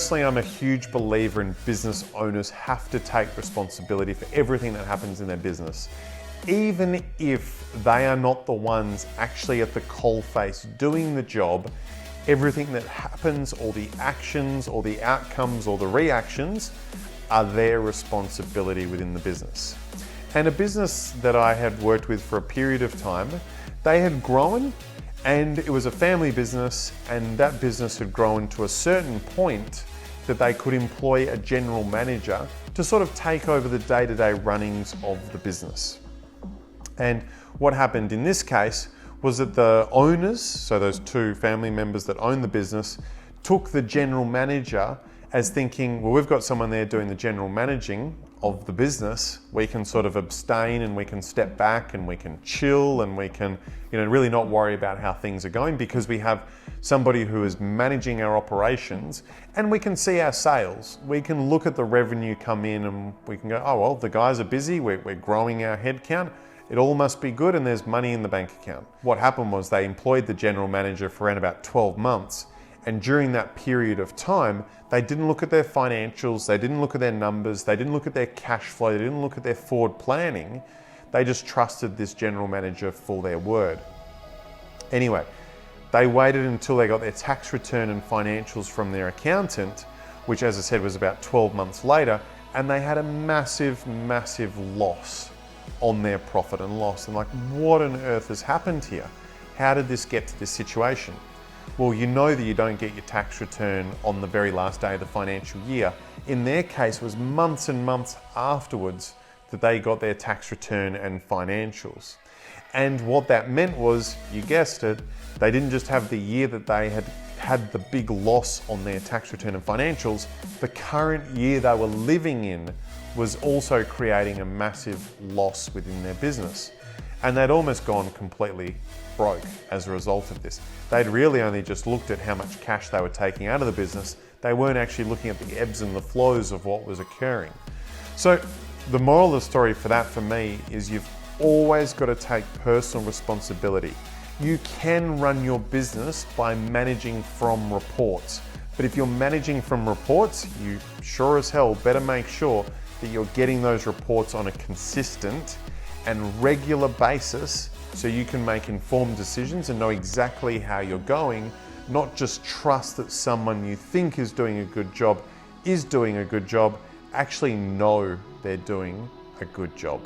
Personally, I'm a huge believer in business owners have to take responsibility for everything that happens in their business. Even if they are not the ones actually at the coalface doing the job, everything that happens, all the actions, all the outcomes, or the reactions are their responsibility within the business. And a business that I had worked with for a period of time, they had grown, and it was a family business, and that business had grown to a certain point that they could employ a general manager to sort of take over the day-to-day runnings of the business. And what happened in this case was that the owners, so those two family members that own the business, took the general manager as thinking, well, we've got someone there doing the general managing of the business. We can sort of abstain and we can step back and we can chill and we can, really not worry about how things are going because we have somebody who is managing our operations and we can see our sales. We can look at the revenue come in and we can go, oh, well, the guys are busy. We're growing our headcount. It all must be good and there's money in the bank account. What happened was they employed the general manager for around about 12 months. And during that period of time, they didn't look at their financials, they didn't look at their numbers, they didn't look at their cash flow, they didn't look at their forward planning. They just trusted this general manager for their word. Anyway, they waited until they got their tax return and financials from their accountant, which as I said was about 12 months later, and they had a massive, massive loss on their profit and loss. And like, what on earth has happened here? How did this get to this situation? Well, you know that you don't get your tax return on the very last day of the financial year. In their case, it was months and months afterwards that they got their tax return and financials. And what that meant was, you guessed it, they didn't just have the year that they had the big loss on their tax return and financials, the current year they were living in was also creating a massive loss within their business. And they'd almost gone completely broke as a result of this. They'd really only just looked at how much cash they were taking out of the business. They weren't actually looking at the ebbs and the flows of what was occurring. So the moral of the story for that for me is you've always got to take personal responsibility. You can run your business by managing from reports. But if you're managing from reports, you sure as hell better make sure that you're getting those reports on a consistent and regular basis so you can make informed decisions and know exactly how you're going, not just trust that someone you think is doing a good job is doing a good job, actually know they're doing a good job.